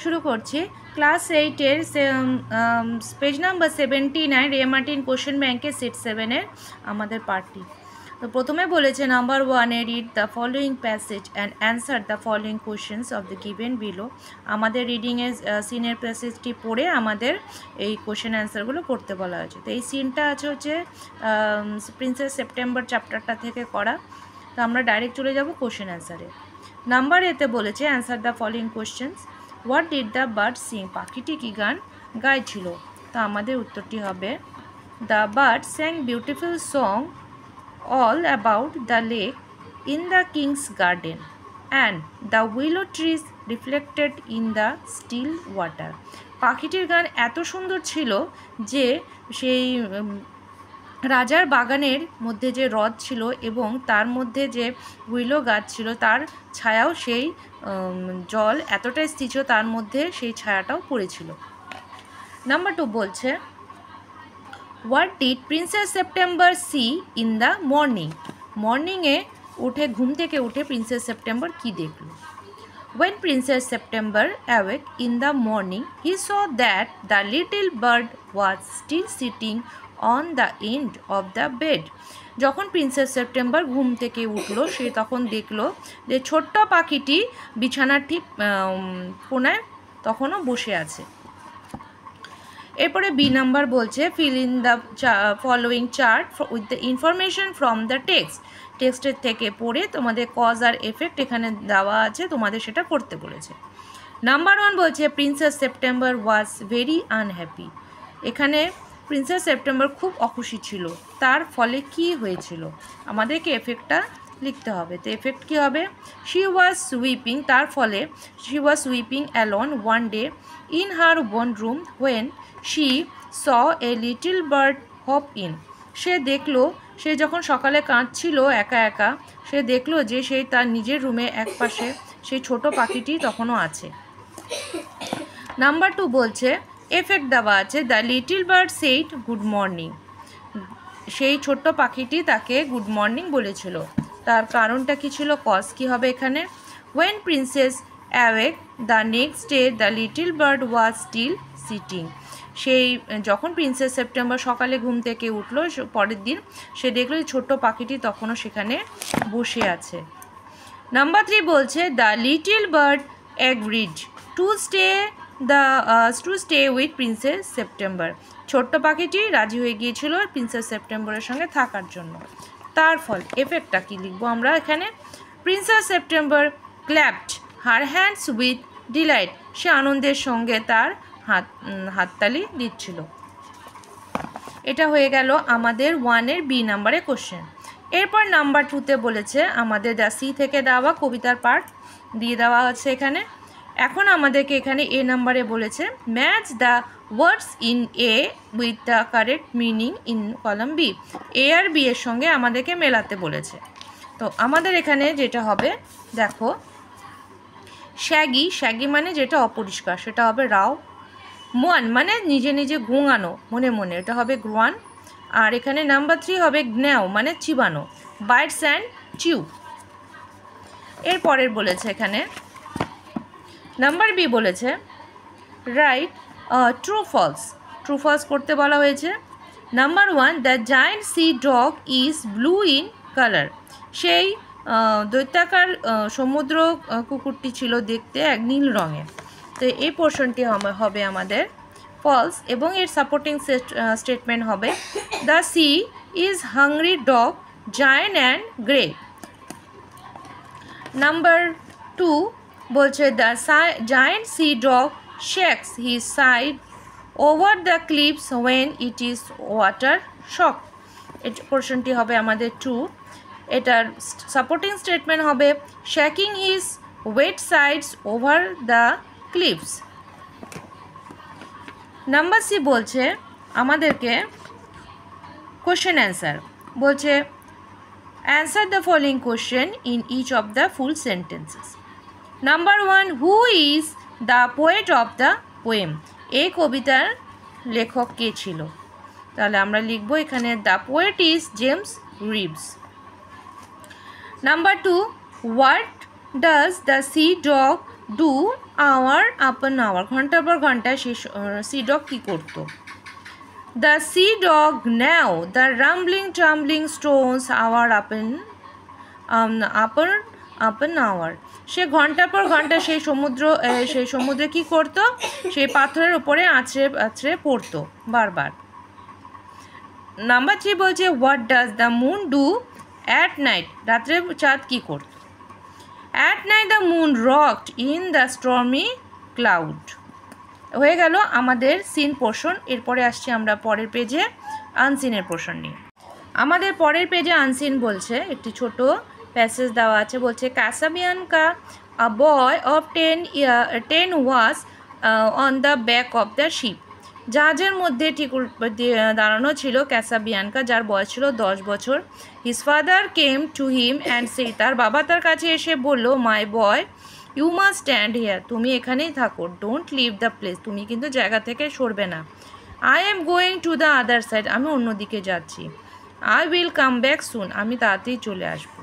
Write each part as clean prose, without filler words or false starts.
শুরু করছি। Class 8-এর page number 79 Ray Martin question ব্যাংকের সেট 7-এর আমাদের পার্টটি। তো প্রথমে বলেছে নাম্বার 1-এ read the following passage and answer the following questions of the given below. আমাদের রিডিংয়ের সিনের প্যাসেজটি পড়ে আমাদের এই কোশ্চেন অ্যান্সারগুলো করতে বলা হয়েছে। তো এই সিনটা আছে হচ্ছে প্রিন্সেস সেপ্টেম্বর চ্যাপ্টারটা থেকে করা। তো আমরা ডাইরেক্ট চলে যাব কোশ্চেন অ্যান্সারে। নাম্বার এতে বলেছে answer the following questions. What did the bird Singh? পাখিটি কী গান গাইছিল? তো আমাদের উত্তরটি হবে the bird স্যাং beautiful song all about the lake in the king's garden and the willow trees reflected in the still water. পাখিটির গান এত সুন্দর ছিল যে সেই রাজার বাগানের মধ্যে যে হ্রদ ছিল এবং তার মধ্যে যে উইলো গাছ ছিল তার ছায়াও সেই জল এতটাই স্থির ছিল তার মধ্যে সেই ছায়াটাও পড়েছিল। নাম্বার 2 বলছে what did Princess September see in the morning? মর্নিংয়ে উঠে ঘুম থেকে উঠে প্রিন্সেস সেপ্টেম্বর কী দেখল? When Princess September awoke in the morning, he saw that the little bird was still sitting on the end of the bed. যখন princess September ঘুম থেকে উঠলো সে তখন দেখলো যে ছোট্ট পাখিটি বিছানার ঠিক কোনায় তখনও বসে আছে। এরপরে বি নাম্বার বলছে feel in the following chart with the information from the text. টেক্সটের থেকে পড়ে তোমাদের কজ আর এফেক্ট এখানে দেওয়া আছে, তোমাদের সেটা করতে বলেছে। নাম্বার 1 বলছে princess September was very unhappy. এখানে প্রিন্সেস সেপ্টেম্বর খুব অখুশি ছিল, তার ফলে কি হয়েছিল? আমাদেরকে এফেক্টটা লিখতে হবে। তো এফেক্ট কী হবে? শি ওয়াজ সুইপিং, তার ফলে she was sweeping alone one day in her own room when she saw a little bird hop in. সে দেখলো, সে যখন সকালে কাঁদছিল একা একা, সে দেখলো যে সেই তার নিজের রুমে একপাশে সেই ছোট পাখিটি তখনও আছে। নাম্বার 2 বলছে এফেক্ট দেওয়া আছে the little bird said good morning. সেই ছোট্ট পাখিটি তাকে গুড মর্নিং বলেছিল, তার কারণটা কী ছিল? কজ কী হবে এখানে? When princess awake the next day the little bird was still sitting. সেই যখন প্রিন্সেস সেপ্টেম্বর সকালে ঘুম থেকে উঠলো পরের দিন, সে দেখলো ছোট্ট পাখিটি তখনও সেখানে বসে আছে। নাম্বার 3 বলছে the little bird agreed to stay with princess September. ছোট্ট পাখিটি রাজি হয়ে গিয়েছিল প্রিন্সেস সেপ্টেম্বরের সঙ্গে থাকার জন্য। তার ফল এফেক্টটা কী লিখবো আমরা এখানে? Princess September clapped her hands with delight. সে আনন্দের সঙ্গে তার হাততালি দিচ্ছিল। এটা হয়ে গেল আমাদের 1-এর বি নাম্বারে কোশ্চেন। এরপর নাম্বার 2-তে বলেছে আমাদের দ্য সি থেকে দেওয়া কবিতার পার্ট দিয়ে দেওয়া হচ্ছে এখানে। এখন আমাদেরকে এখানে এ নাম্বারে বলেছে match the words in A with the correct meaning in column B. A আর বি এর সঙ্গে আমাদেরকে মেলাতে বলেছে। তো আমাদের এখানে যেটা হবে দেখো, শ্যাগি, শ্যাগি মানে যেটা অপরিষ্কার সেটা হবে রাও। মোয়ান মানে নিজে নিজে গুঙানো মনে মনে, এটা হবে গ্রোয়ান। আর এখানে নাম্বার 3 হবে গ্ন্যাও মানে চিবানো, বাইটস অ্যান্ড চিউ। এরপরের বলেছে এখানে নাম্বার বি বলেছে write true false. True false করতে বলা হয়েছে। Number 1 the giant sea dog is blue in colour. সেই দৈত্যাকার সমুদ্র কুকুরটি ছিল দেখতে এক নীল রঙের। তো এই পোর্শনটি হবে আমাদের ফলস এবং এর সাপোর্টিং স্টেটমেন্ট হবে the sea is hungry dog giant and grey. Number 2 বলছে the giant sea dog shakes his side over the cliffs when it is water shock. এই পোর্শনটি হবে আমাদের 2। এটার সাপোর্টিং স্টেটমেন্ট হবে shaking his wet sides over the cliffs. Number C বলছে আমাদেরকে question answer বলছে answer the following question in each of the full sentences. Number 1 who is the poet of the poem. এই কবিতার লেখক কে ছিল? তাহলে আমরা লিখব এখানে the poet is James Reeves. Number 2 what does the sea dog do hour upon hour, ঘন্টার পর ঘন্টা সি ডগ কী করতো? দ্য সি ডগ নাও the rumbling tumbling stones hour upon hour. সে ঘন্টার পর ঘন্টা সেই সমুদ্রে কী করতো? সেই পাথরের ওপরে আছড়ে আছড়ে পড়তো বারবার। নাম্বার 3 বলছে what does the moon do at night, রাত্রে চাঁদ কী করত? At night the moon rocked in the stormy cloud. হয়ে গেল আমাদের সিন পোর্শন। এরপরে আসছি আমরা পরের পেজে আনসিনের পোর্শন নিয়ে। আমাদের পরের পেজে আনসিন বলছে, একটি ছোট প্যাসেজ দেওয়া আছে, বলছে Casabianca a boy of 10 was on the back of the ship. জাহাজের মধ্যে ঠিক দাঁড়ানো ছিল ক্যাসাবিয়ানকা, যার বয়স ছিল 10 বছর। His father came to him and said, তার বাবা তার কাছে এসে বলল, my boy you must stand here, তুমি এখানেই থাকো, ডোন্ট লিভ দ্য প্লেস, তুমি কিন্তু জায়গা থেকে সরবে না। I am going to the other side, আমি অন্যদিকে যাচ্ছি। I will come back soon, আমি তাড়াতাড়ি চলে আসবো।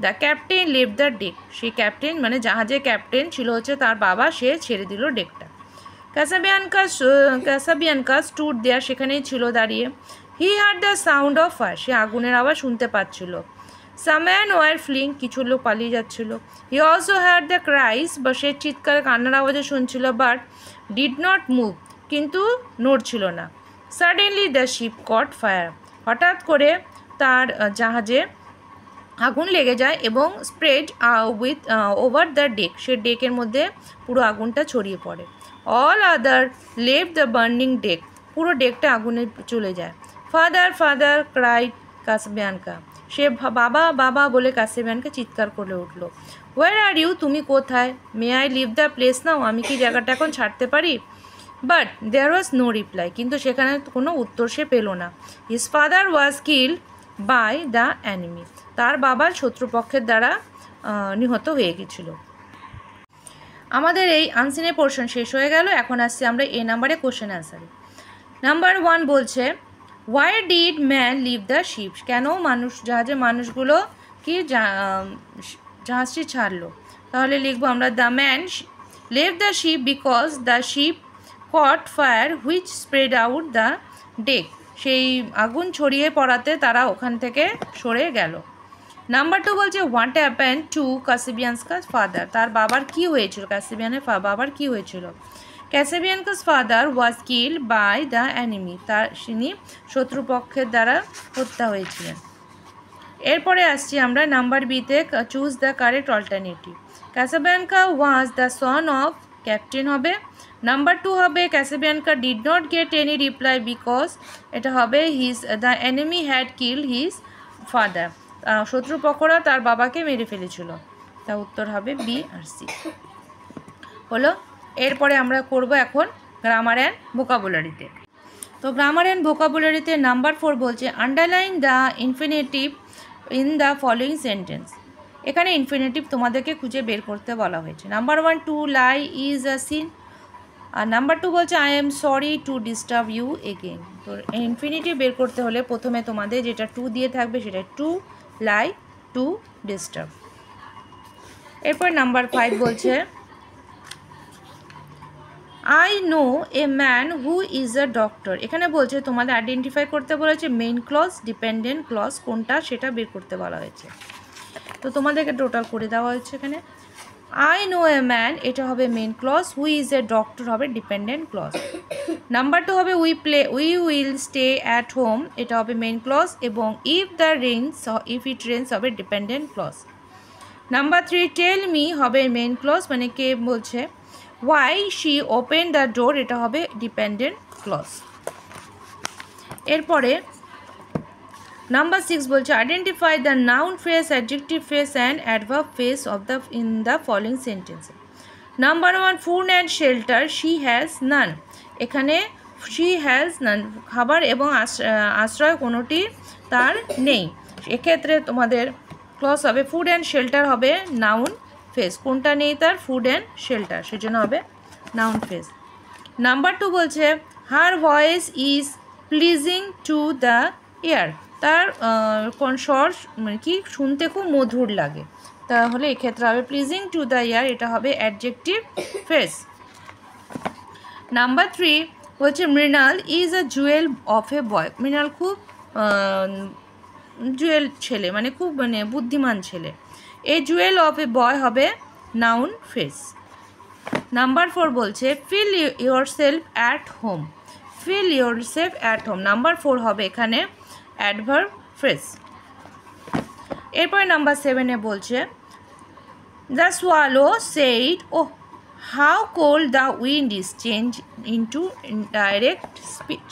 The captain left the deck, সেই ক্যাপ্টেন মানে জাহাজের ক্যাপ্টেন ছিল হচ্ছে তার বাবা, সে ছেড়ে দিল ডেকটা। ক্যাসাবিয়ানকা স্টুড দেয়ার, সেখানেই ছিল দাঁড়িয়ে। He heard the sound of fire, সে আগুনের আওয়াজ শুনতে পাচ্ছিল। সাম ম্যান ওয়ার ফ্লিং, কিছু লোক পালিয়ে যাচ্ছিল। হি অলসো হার্ড দ্য ক্রাইস, বা সে চিৎকার কান্নার আওয়াজে শুনছিল, বাট ডিড নট মুভ, কিন্তু নড়ছিল না। Suddenly the ship caught fire, হঠাৎ করে তার জাহাজে আগুন লেগে যায় এবং স্প্রেড ওভার দ্য ডেক, সে ডেকের মধ্যে পুরো আগুনটা ছড়িয়ে পড়ে। All other left the burning deck, পুরো ডেকটা আগুনে চলে যায়। ফাদার ফাদার ক্রাইড কাসাবিয়ানকা, সে বাবা বাবা বলে কাসাবিয়ানকা চিৎকার করে উঠল। হোয়ার আর ইউ, তুমি কোথায়? May I leave the place now, আমি কি জায়গাটা এখন ছাড়তে পারি? But there was no reply, কিন্তু সেখানে কোনো উত্তর সে পেল না। His father was killed by the enemy, তার বাবা শত্রুপক্ষের দ্বারা নিহত হয়ে গেছিল। আমাদের এই আনসিনের পোর্শন শেষ হয়ে গেল। এখন আসছি আমরা এ নাম্বারে কোশ্চেন অ্যান্সারে। নাম্বার 1 বলছে why did man leave the ship, কেন জাহাজের মানুষগুলো কি জাহাজটি ছাড়লো? তাহলে লিখবো আমরা the man leave the ship because the ship caught fire which spread out the deck, সেই আগুন ছড়িয়ে পড়াতে তারা ওখান থেকে সরে গেল। নাম্বার 2 বলছে what happen to Casabianca's father, তার বাবার কি হয়েছিল? কাসাবিয়ানের বাবার কি হয়েছিল? Casabianca's father was killed by the enemy, তিনি শত্রুপক্ষের দ্বারা হত্যা হয়েছিলেন। এরপরে আসছি আমরা নাম্বার বিতে, choose the correct alternative. Casabianca was the son of, captain হবে। নাম্বার 2 হবে Casabianca did not get any reply because, এটা হবে the enemy had killed his father, শত্রুপক্ষরা তার বাবাকে মেরে ফেলেছিল। তা উত্তর হবে বি আর সি হলো। এরপরে আমরা করব এখন গ্রামার অ্যান্ড ভোকাবুলারিতে। তো গ্রামার অ্যান্ড ভোকাবুলারিতে নাম্বার 4 বলছে underline the infinitive in the following sentence. এখানে ইনফিনিটিভ তোমাদেরকে খুঁজে বের করতে বলা হয়েছে। Number 1 to lie is a sin, আর নাম্বার 2 বলছে I am sorry to disturb you again. তো ইনফিনিটিভ বের করতে হলে প্রথমে তোমাদের যেটা টু দিয়ে থাকবে সেটা টু লাই, টু ডিস্টার্ব। এরপর নাম্বার 5 বলছে I know a man who is a doctor. এখানে বলছে তোমাদের আইডেন্টিফাই করতে বলেছে মেইন ক্লজ, ডিপেন্ডেন্ট ক্লজ কোনটা সেটা বের করতে বলা হয়েছে। তো তোমাদেরকে টোটাল করে দেওয়া হয়েছে এখানে। আই নো এ ম্যান, এটা হবে main clause, who is a doctor হবে ডিপেন্ডেন্ট ক্লজ। নাম্বার 2 হবে we will stay at home, এটা হবে মেইন ক্লজ, এবং ইফ ইট রেন্স হবে dependent clause. Number 3 tell me হবে মেইন ক্লজ, মানে কে বলছে। Why she open the door, এটা হবে ডিপেন্ডেন্ট ক্লজ। এরপরে নাম্বার 6 বলছে identify the noun phrase, adjective phrase and adverb phrase of the in the following sentence. Number 1 food and shelter, she has none. এখানে she has নান, খাবার এবং আশ্রয় কোনোটি তার নেই। এক্ষেত্রে তোমাদের ক্লজ হবে ফুড অ্যান্ড শেল্টার হবে নাউন ফ্রেজ, কোনটা নেই তার? ফুড অ্যান্ড শেল্টার, সেজন্য হবে নাউন ফ্রেজ। নাম্বার 2 বলছে her voice is pleasing to the year, তার স্বর মানে কি শুনতে খুব মধুর লাগে। তাহলে এই ক্ষেত্রে হবে প্লিজিং টু দ্য ইয়ার, এটা হবে অ্যাডজেক্টিভ ফ্রেজ। নাম্বার 3 হচ্ছে Mrinal is a jewel of a boy. Mrinal খুব জুয়েল ছেলে, মানে খুব বুদ্ধিমান ছেলে। এ জুয়েল অফ এ বয় হবে নাউন ফ্রেজ। নাম্বার 4 বলছে feel yourself at home. Feel yourself at home, number 4 হবে এখানে অ্যাডভার্ব ফ্রেজ। এরপরে নাম্বার 7-এ বলছে the swallow said oh how cold the wind is change into direct speech.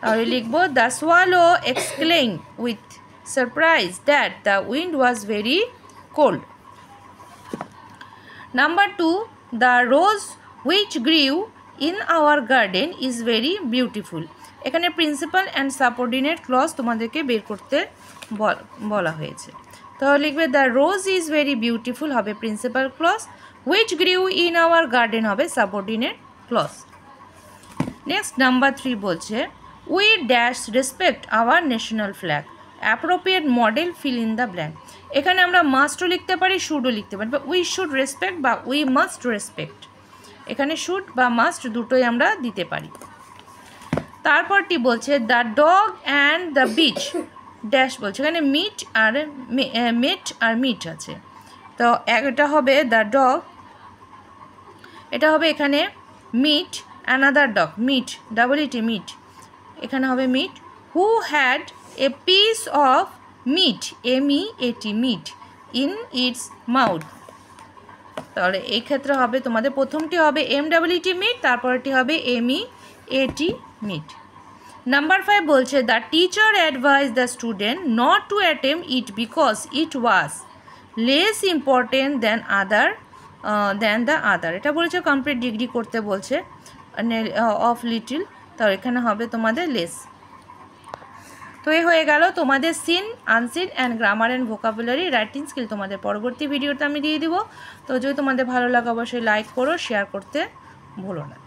তাহলে লিখব the swallow exclaim with surprise that the wind was very cold. Number 2 the rose which grew in our garden is very beautiful. এখানে principal and subordinate clause তোমাদেরকে বের করতে বলা হয়েছে। তাহলে লিখবে the rose is very beautiful হবে principal clause, which grew in our garden হবে সাবঅর্ডিনেট ক্লজ। নেক্সট নাম্বার 3 বলছে we dash respect our national flag, appropriate modal fill in the blank. এখানে আমরা মাস্টও লিখতে পারি, শুডও লিখতে পারি, বা উই শুড রেসপেক্ট বা উই মাস্ট রেসপেক্ট। এখানে শুড বা মাস্ট দুটোই আমরা দিতে পারি। তারপরটি বলছে the dog and the beach dash বলছে, এখানে মিট আর মিট আছে। তো এটা হবে দ্য ডগ, এটা হবে এখানে meat, another dog meat, double E T meat, এখানে হবে meat. Who had a piece of meat, MEAT meat, in its mouth. তাহলে এই ক্ষেত্রে হবে তোমাদের প্রথমটি হবে MEET মিট, তারপরটি হবে MEAT মিট। নাম্বার 5 বলছে the teacher advise the student not to attempt it because it was less important than the other. এটা বলেছে কমপ্লিট ডিগ্রি করতে বলছে অফ লিটিল, তাহলে এখানে হবে তোমাদের লেস। তো এই হয়ে গেল তোমাদের seen, unseen and grammar and vocabulary writing skill. তোমাদের পরবর্তী ভিডিওতে আমি দিয়ে দিব। তো যদি তোমাদের ভালো লাগে অবশ্যই লাইক করো, শেয়ার করতে ভুলো না।